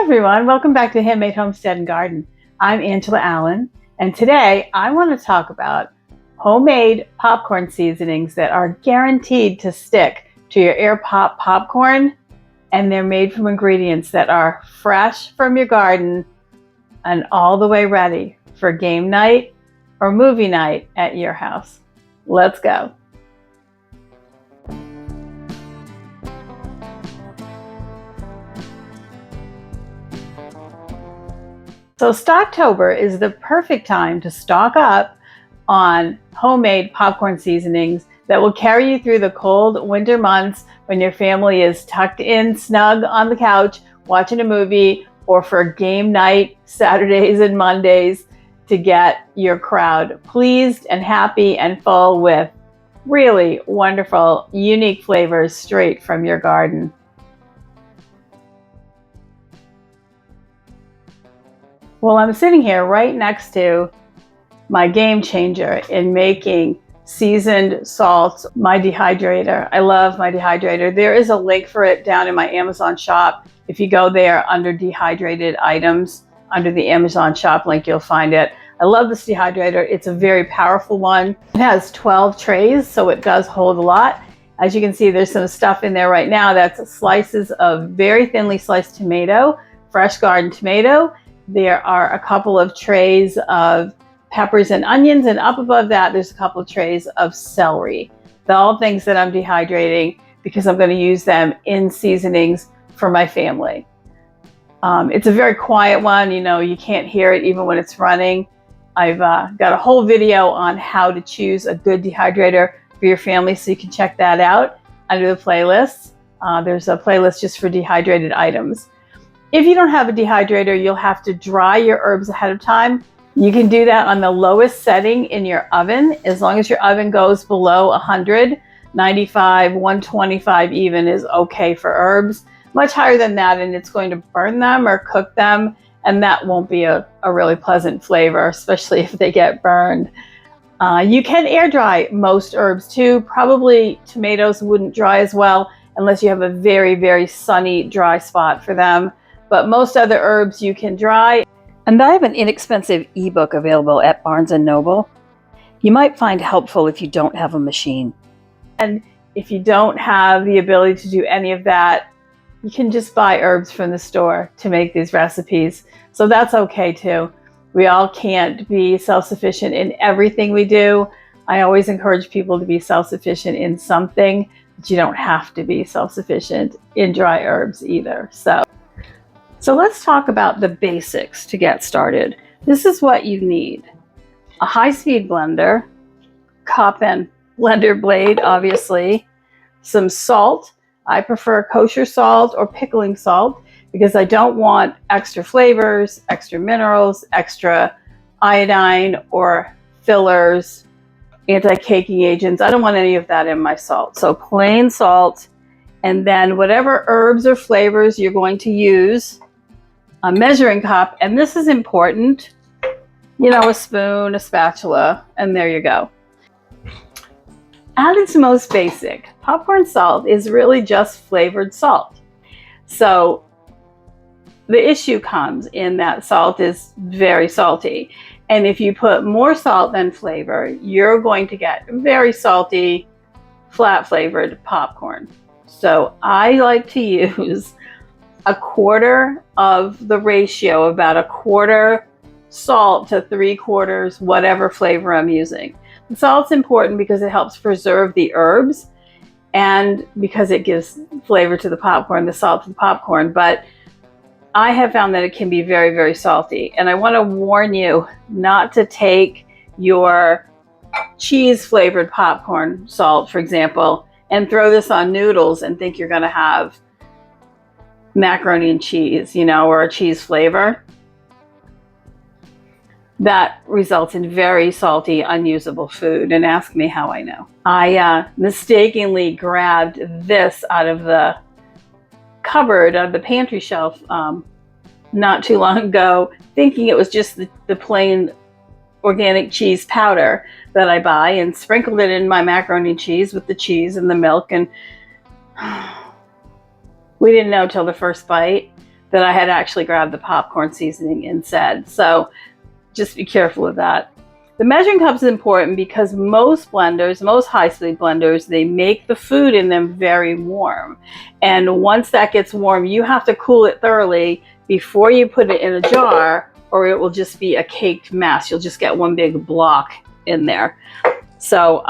everyone, welcome back to Handmade Homestead and Garden. I'm Angela Allen, and today I want to talk about homemade popcorn seasonings that are guaranteed to stick to your air pop popcorn, and they're made from ingredients that are fresh from your garden and all the way ready for game night or movie night at your house. Let's go. So Stocktober is the perfect time to stock up on homemade popcorn seasonings that will carry you through the cold winter months when your family is tucked in snug on the couch watching a movie, or for game night Saturdays and Mondays to get your crowd pleased and happy and full with really wonderful, unique flavors straight from your garden. Well, I'm sitting here right next to my game changer in making seasoned salts, my dehydrator. I love my dehydrator. There is a link for it down in my Amazon shop. If you go there under dehydrated items, under the Amazon shop link, you'll find it. I love this dehydrator. It's a very powerful one. It has 12 trays, so it does hold a lot. As you can see, there's some stuff in there right now. That's slices of very thinly sliced tomato, fresh garden tomato. There are a couple of trays of peppers and onions, and up above that there's a couple of trays of celery. They're all things that I'm dehydrating because I'm going to use them in seasonings for my family. It's a very quiet one, you can't hear it even when it's running. I've got a whole video on how to choose a good dehydrator for your family, so you can check that out under the playlists. There's a playlist just for dehydrated items. If you don't have a dehydrator, you'll have to dry your herbs ahead of time. You can do that on the lowest setting in your oven. As long as your oven goes below 100, 95, 125 even is okay for herbs. Much higher than that and it's going to burn them or cook them, and that won't be a really pleasant flavor, especially if they get burned. You can air dry most herbs too. Probably tomatoes wouldn't dry as well unless you have a very, very sunny, dry spot for them. But most other herbs you can dry. And I have an inexpensive ebook available at Barnes & Noble. You might find helpful if you don't have a machine. And if you don't have the ability to do any of that, you can just buy herbs from the store to make these recipes. So that's okay too. We all can't be self-sufficient in everything we do. I always encourage people to be self-sufficient in something, but you don't have to be self-sufficient in dry herbs either. So let's talk about the basics to get started. This is what you need: a high-speed blender, cup and blender blade, obviously, some salt. I prefer kosher salt or pickling salt because I don't want extra flavors, extra minerals, extra iodine or fillers, anti-caking agents. I don't want any of that in my salt. So plain salt, and then whatever herbs or flavors you're going to use, a measuring cup, and this is important, a spoon, a spatula, and there you go. At its most basic, popcorn salt is really just flavored salt. So the issue comes in that salt is very salty. And if you put more salt than flavor, you're going to get very salty, flat flavored popcorn. So I like to use a quarter of the ratio, about a quarter salt to 3/4 whatever flavor I'm using. The salt's important because it helps preserve the herbs and because it gives flavor to the popcorn, the salt to the popcorn. But I have found that it can be very, very salty. And I want to warn you not to take your cheese flavored popcorn salt, for example, and throw this on noodles and think you're going to have macaroni and cheese, or a cheese flavor. That results in very salty, unusable food. And ask me how I know. I mistakenly grabbed this out of the cupboard, out of the pantry shelf, not too long ago, thinking it was just the plain organic cheese powder that I buy, and sprinkled it in my macaroni and cheese with the cheese and the milk. And we didn't know till the first bite that I had actually grabbed the popcorn seasoning instead. So just be careful of that. The measuring cup is important because most blenders, most high-speed blenders, they make the food in them very warm. And once that gets warm, you have to cool it thoroughly before you put it in a jar, or it will just be a caked mess. You'll just get one big block in there. So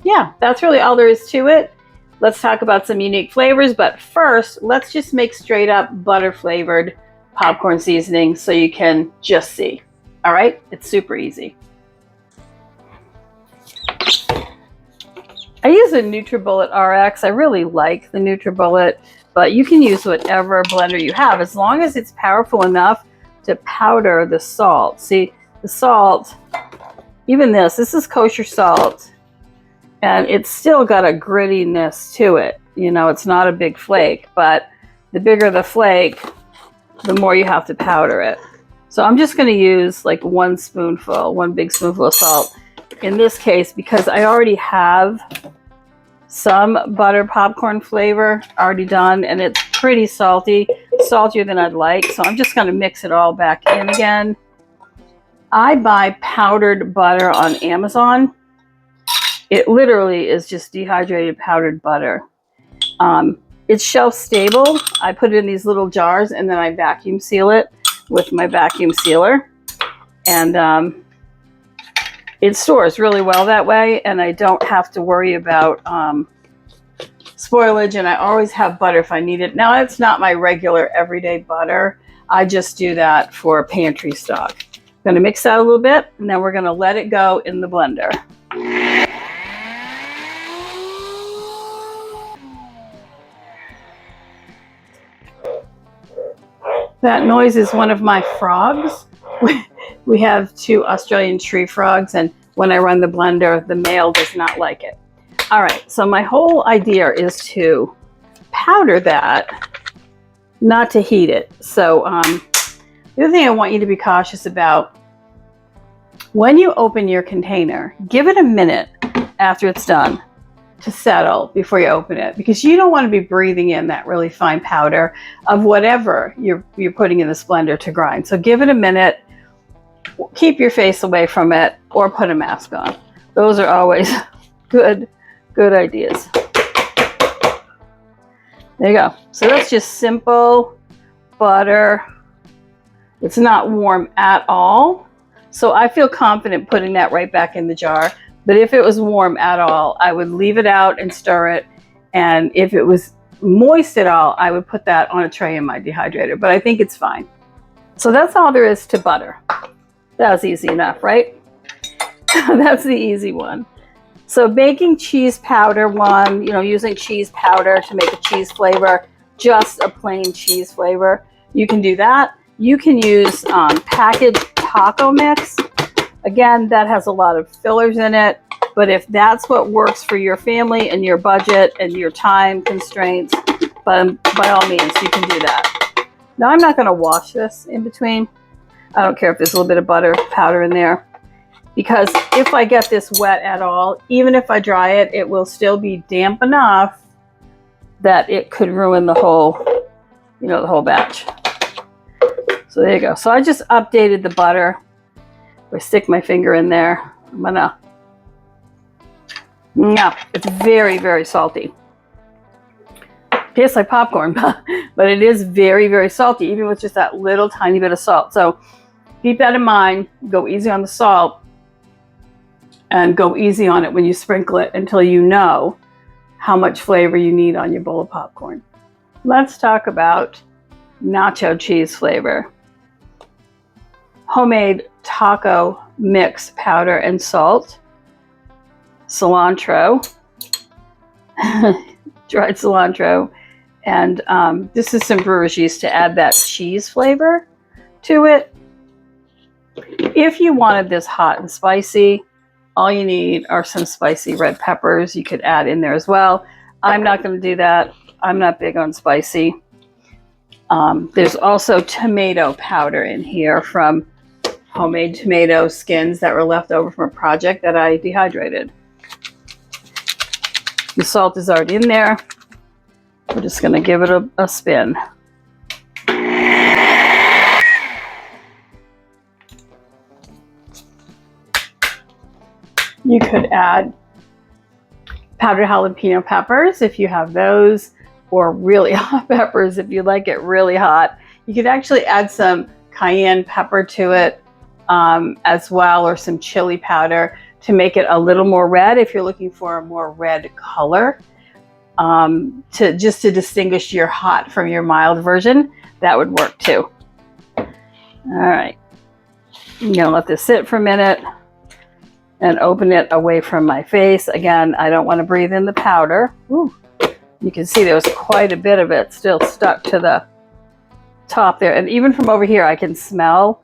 yeah, that's really all there is to it. Let's talk about some unique flavors, but first, let's just make straight up butter flavored popcorn seasoning so you can just see. All right, it's super easy. I use a NutriBullet RX. I really like the NutriBullet, but you can use whatever blender you have as long as it's powerful enough to powder the salt. See, the salt, even this is kosher salt, and it's still got a grittiness to it. You know, it's not a big flake, but the bigger the flake, the more you have to powder it. So I'm just going to use like one big spoonful of salt in this case, because I already have some butter popcorn flavor already done, and it's pretty salty, saltier than I'd like. So I'm just going to mix it all back in again. I buy powdered butter on Amazon. It literally is just dehydrated powdered butter. It's shelf stable. I put it in these little jars and then I vacuum seal it with my vacuum sealer. And it stores really well that way, and I don't have to worry about spoilage, and I always have butter if I need it. Now, it's not my regular everyday butter. I just do that for pantry stock. I'm going to mix that a little bit, and then we're going to let it go in the blender. That noise is one of my frogs. We have 2 Australian tree frogs, and when I run the blender, the male does not like it. All right, so my whole idea is to powder that, not to heat it. So the other thing I want you to be cautious about, when you open your container, give it a minute after it's done to settle before you open it, because you don't want to be breathing in that really fine powder of whatever you're putting in this blender to grind. So give it a minute, keep your face away from it, or put a mask on. Those are always good ideas. There you go. So that's just simple butter. It's not warm at all. So I feel confident putting that right back in the jar. But if it was warm at all, I would leave it out and stir it. And if it was moist at all, I would put that on a tray in my dehydrator. But I think it's fine. So that's all there is to butter. That was easy enough, right? That's the easy one. So baking cheese powder one, using cheese powder to make a cheese flavor, just a plain cheese flavor. You can do that. You can use packaged taco mix. Again, that has a lot of fillers in it, but if that's what works for your family and your budget and your time constraints, by all means, you can do that. Now, I'm not going to wash this in between. I don't care if there's a little bit of butter powder in there, because if I get this wet at all, even if I dry it, it will still be damp enough that it could ruin the whole, the whole batch. So there you go. So I just updated the butter. If I stick my finger in there, it's very, very salty. Tastes like popcorn, but it is very, very salty, even with just that little tiny bit of salt. So keep that in mind. Go easy on the salt and go easy on it when you sprinkle it until you know how much flavor you need on your bowl of popcorn. Let's talk about nacho cheese flavor. Homemade taco mix powder and salt, cilantro, dried cilantro, and this is some brewer's yeast to add that cheese flavor to it. If you wanted this hot and spicy, all you need are some spicy red peppers. You could add in there as well. I'm not going to do that. I'm not big on spicy. There's also tomato powder in here from homemade tomato skins that were left over from a project that I dehydrated. The salt is already in there. We're just going to give it a spin. You could add powdered jalapeno peppers if you have those, or really hot peppers if you like it really hot. You could actually add some cayenne pepper to it as well, or some chili powder to make it a little more red if you're looking for a more red color, to distinguish your hot from your mild version. That would work too. All right, I'm gonna let this sit for a minute and open it away from my face. Again, I don't want to breathe in the powder. Ooh, you can see there was quite a bit of it still stuck to the top there. And even from over here, I can smell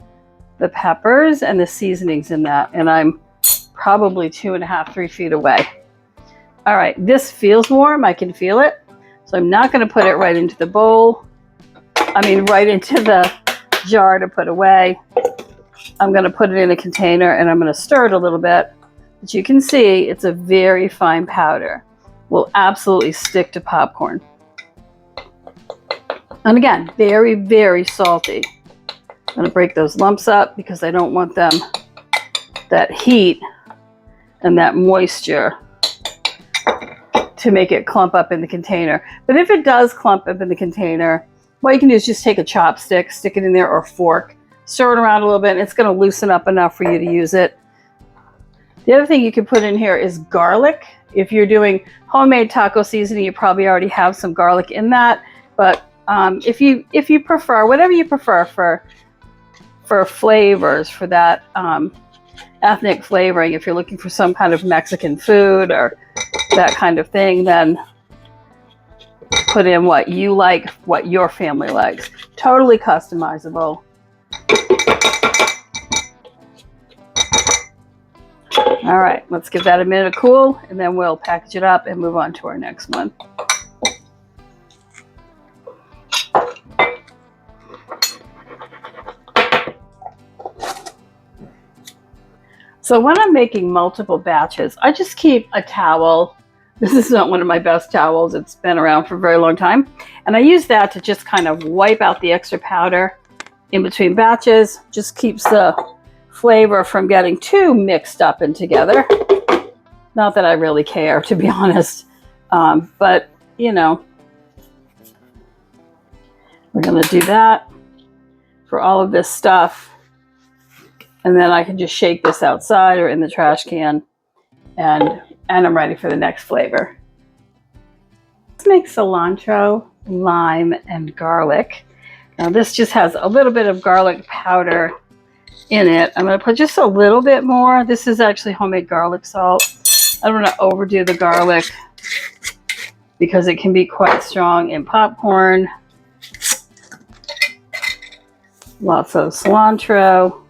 the peppers and the seasonings in that. And I'm probably 2.5, 3 feet away. All right, this feels warm. I can feel it. So I'm not going to put it right into the bowl. Right into the jar to put away. I'm going to put it in a container and I'm going to stir it a little bit. But you can see it's a very fine powder. Will absolutely stick to popcorn. And again, very, very salty. I'm going to break those lumps up because I don't want them, that heat and that moisture, to make it clump up in the container. But if it does clump up in the container, what you can do is just take a chopstick, stick it in there, or a fork, stir it around a little bit, and it's going to loosen up enough for you to use it. The other thing you can put in here is garlic. If you're doing homemade taco seasoning, you probably already have some garlic in that. But if you prefer, whatever you prefer for flavors, for that ethnic flavoring, if you're looking for some kind of Mexican food or that kind of thing, then put in what you like, what your family likes. Totally customizable. All right, let's give that a minute to cool, and then we'll package it up and move on to our next one. So when I'm making multiple batches, I just keep a towel. This is not one of my best towels. It's been around for a very long time. And I use that to just kind of wipe out the extra powder in between batches. Just keeps the flavor from getting too mixed up and together. Not that I really care, to be honest. But, you know, we're going to do that for all of this stuff. And then I can just shake this outside or in the trash can, and I'm ready for the next flavor. Let's make cilantro, lime, and garlic. Now this just has a little bit of garlic powder in it. I'm going to put just a little bit more. This is actually homemade garlic salt. I don't want to overdo the garlic because it can be quite strong in popcorn. Lots of cilantro.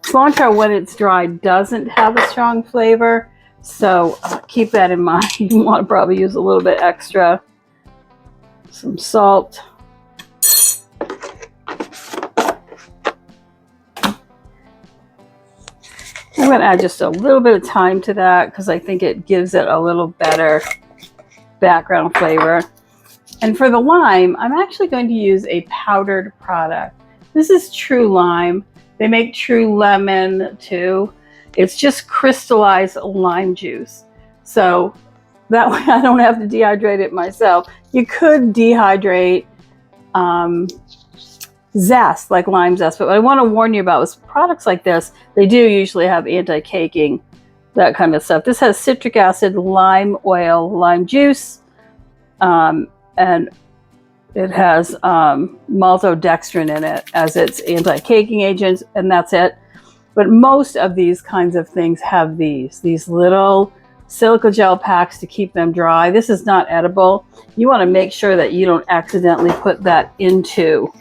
Cilantro, when it's dry, doesn't have a strong flavor, so keep that in mind. You want to probably use a little bit extra. Some salt. I'm going to add just a little bit of thyme to that because I think it gives it a little better background flavor. And for the lime, I'm actually going to use a powdered product. This is True Lime. They make True Lemon too. It's just crystallized lime juice. So that way I don't have to dehydrate it myself. You could dehydrate zest, like lime zest. But what I want to warn you about is products like this, they do usually have anti-caking, that kind of stuff. This has citric acid, lime oil, lime juice, and it has maltodextrin in it as its anti-caking agents, and that's it. But most of these kinds of things have these little silica gel packs to keep them dry. This is not edible. You want to make sure that you don't accidentally put that into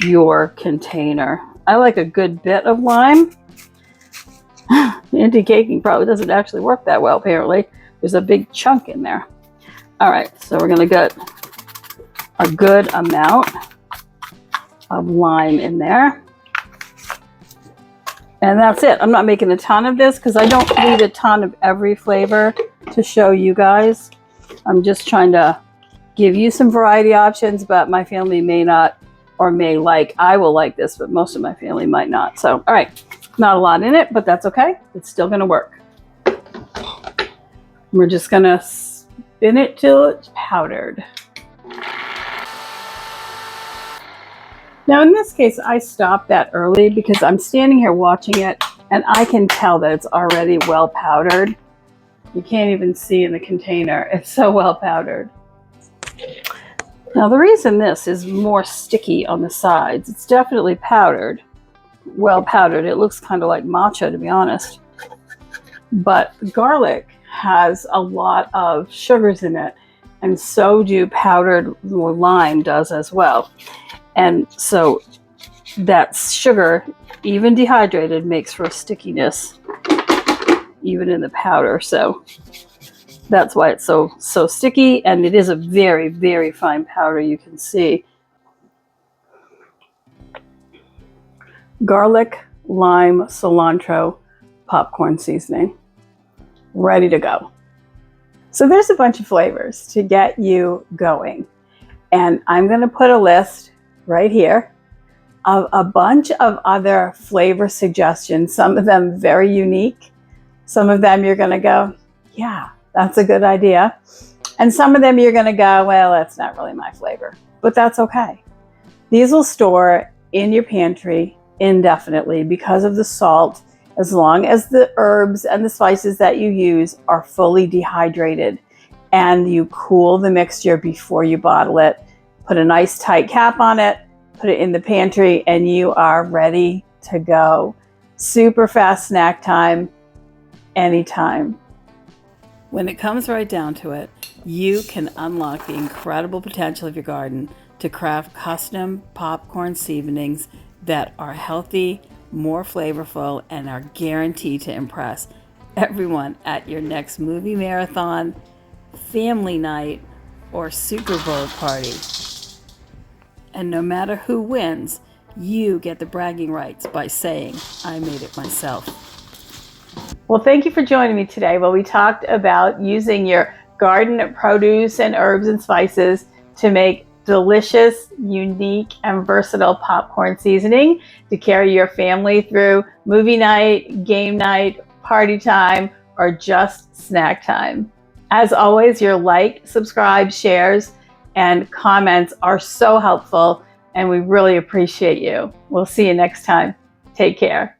your container. I like a good bit of lime. Anti-caking probably doesn't actually work that well, apparently. There's a big chunk in there. All right, so we're going to get a good amount of lime in there. And that's it. I'm not making a ton of this because I don't need a ton of every flavor to show you guys. I'm just trying to give you some variety options, but my family may not or may like. I will like this, but most of my family might not. So, all right, not a lot in it, but that's okay. It's still gonna work. We're just gonna spin it till it's powdered. Now in this case, I stopped that early because I'm standing here watching it and I can tell that it's already well powdered. You can't even see in the container. It's so well powdered. Now the reason this is more sticky on the sides, it's definitely powdered, well powdered. It looks kind of like matcha, to be honest. But garlic has a lot of sugars in it, and so do powdered lime does as well. And so that sugar, even dehydrated, makes for a stickiness, even in the powder. So that's why it's so sticky, and it is a very, very fine powder, you can see. Garlic, lime, cilantro, popcorn seasoning. Ready to go. So there's a bunch of flavors to get you going. And I'm going to put a list right here of a bunch of other flavor suggestions, some of them very unique. Some of them you're going to go, yeah, that's a good idea. And some of them you're going to go, well, that's not really my flavor, but that's okay. These will store in your pantry indefinitely because of the salt, as long as the herbs and the spices that you use are fully dehydrated and you cool the mixture before you bottle it. Put a nice tight cap on it, put it in the pantry, and you are ready to go. Super fast snack time, anytime. When it comes right down to it, you can unlock the incredible potential of your garden to craft custom popcorn seasonings that are healthy, more flavorful, and are guaranteed to impress everyone at your next movie marathon, family night, or Super Bowl party. And no matter who wins, you get the bragging rights by saying, I made it myself. Well, thank you for joining me today. Well, we talked about using your garden produce and herbs and spices to make delicious, unique, and versatile popcorn seasoning to carry your family through movie night, game night, party time, or just snack time. As always, your like, subscribe, shares, and comments are so helpful, and we really appreciate you. We'll see you next time. Take care.